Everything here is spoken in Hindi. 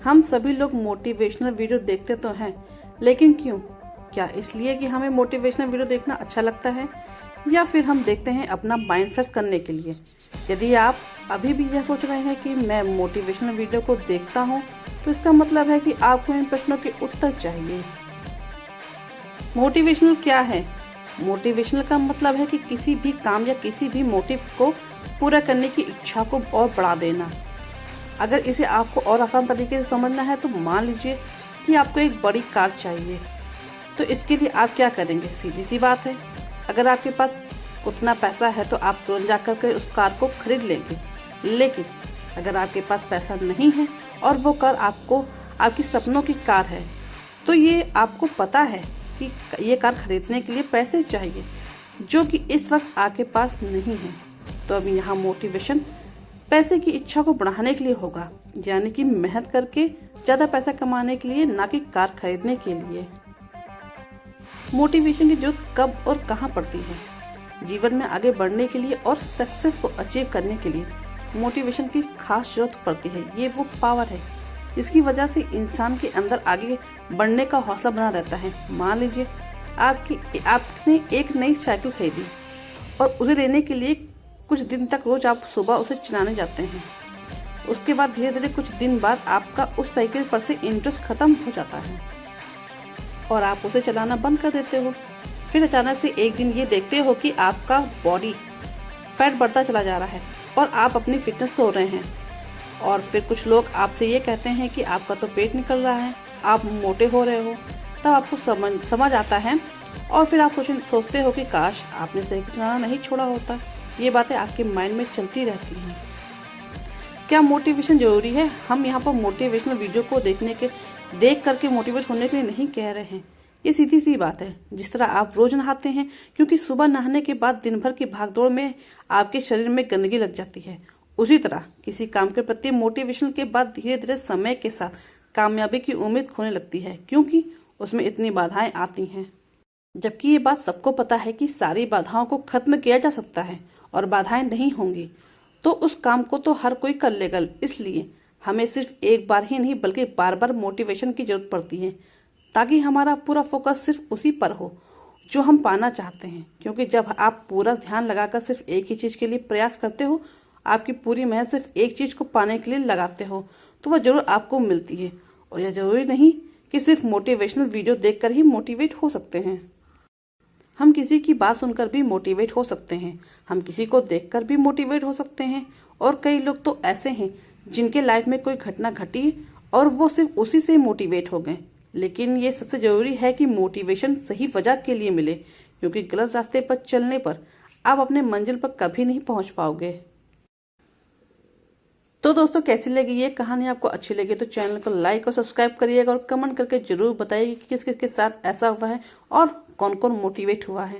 हम सभी लोग मोटिवेशनल वीडियो देखते तो हैं, लेकिन क्यों? क्या इसलिए कि हमें मोटिवेशनल वीडियो देखना अच्छा लगता है, या फिर हम देखते हैं अपना माइंड फ्रेश करने के लिए? यदि आप अभी भी यह सोच रहे हैं कि मैं मोटिवेशनल वीडियो को देखता हूं, तो इसका मतलब है कि आपको इन प्रश्नों के उत्तर चाहिए। मोटिवेशनल क्या है? मोटिवेशनल का मतलब है कि किसी भी काम या किसी भी मोटिव को पूरा करने की इच्छा को और बढ़ा देना। अगर इसे आपको और आसान तरीके से समझना है तो मान लीजिए कि आपको एक बड़ी कार चाहिए, तो इसके लिए आप क्या करेंगे? सीधी सी बात है, अगर आपके पास उतना पैसा है तो आप तुरंत जाकर के उस कार को खरीद लेंगे। लेकिन अगर आपके पास पैसा नहीं है और वो कार आपकी सपनों की कार है, तो ये आपको पता है कि ये कार खरीदने के लिए पैसे चाहिए, जो कि इस वक्त आपके पास नहीं है। तो अब यहाँ मोटिवेशन पैसे की इच्छा को बढ़ाने के लिए होगा, यानी कि मेहनत करके ज्यादा पैसा कमाने के लिए, ना कि कार खरीदने के लिए। मोटिवेशन की जरूरत कब और कहाँ पड़ती है? जीवन में आगे बढ़ने के लिए और सक्सेस को अचीव करने के लिए मोटिवेशन की खास जरूरत पड़ती है। ये वो पावर है जिसकी वजह से इंसान के अंदर आगे बढ़ने का हौसला बना रहता है। मान लीजिए आपने एक नई साइकिल खरीदी और उसे लेने के लिए कुछ दिन तक रोज आप सुबह उसे चलाने जाते हैं। उसके बाद धीरे धीरे कुछ दिन बाद आपका उस साइकिल पर से इंटरेस्ट खत्म हो जाता है और आप उसे चलाना बंद कर देते हो। फिर अचानक से एक दिन ये देखते हो कि आपका बॉडी फैट बढ़ता चला जा रहा है और आप अपनी फिटनेस खो रहे हैं। और फिर कुछ लोग आपसे ये कहते हैं कि आपका तो पेट निकल रहा है, आप मोटे हो रहे हो। तब आपको समझ आता है और फिर आप सोचते हो कि काश आपने साइकिल चलाना नहीं छोड़ा होता। ये बातें आपके माइंड में चलती रहती हैं। क्या मोटिवेशन जरूरी है? हम यहाँ पर मोटिवेशनल वीडियो को देख करके मोटिवेट होने के लिए नहीं कह रहे हैं। ये सीधी सी बात है। जिस तरह आप रोज नहाते हैं, क्योंकि सुबह नहाने के बाद दिन भर की भागदौड़ में आपके शरीर में गंदगी लग जाती है, उसी तरह किसी काम के प्रति मोटिवेशन के बाद धीरे धीरे समय के साथ कामयाबी की उम्मीद खोने लगती है, क्योंकि उसमें इतनी बाधाएं आती हैं। जबकि ये बात सबको पता है कि सारी बाधाओं को खत्म किया जा सकता है और बाधाएं नहीं होंगी तो उस काम को तो हर कोई कर लेगा। इसलिए हमें सिर्फ एक बार ही नहीं बल्कि बार बार मोटिवेशन की जरूरत पड़ती है, ताकि हमारा पूरा फोकस सिर्फ उसी पर हो जो हम पाना चाहते हैं। क्योंकि जब आप पूरा ध्यान लगाकर सिर्फ एक ही चीज के लिए प्रयास करते हो, आपकी पूरी मेहनत सिर्फ एक चीज को पाने के लिए लगाते हो, तो वह जरूर आपको मिलती है। और यह जरूरी नहीं कि सिर्फ मोटिवेशनल वीडियो देखकर ही मोटिवेट हो सकते हैं। हम किसी की बात सुनकर भी मोटिवेट हो सकते हैं, हम किसी को देखकर भी मोटिवेट हो सकते हैं। और कई लोग तो ऐसे हैं जिनके लाइफ में कोई घटना घटी और वो सिर्फ उसी से मोटिवेट हो गए। लेकिन ये सबसे जरूरी है कि मोटिवेशन सही वजह के लिए मिले, क्योंकि गलत रास्ते पर चलने पर आप अपने मंजिल पर कभी नहीं पहुंच पाओगे। तो दोस्तों, कैसी लगी ये कहानी? आपको अच्छी लगी तो चैनल को लाइक और सब्सक्राइब करिएगा और कमेंट करके जरूर बताइए कि किस किस के साथ ऐसा हुआ है और कौन कौन मोटिवेट हुआ है।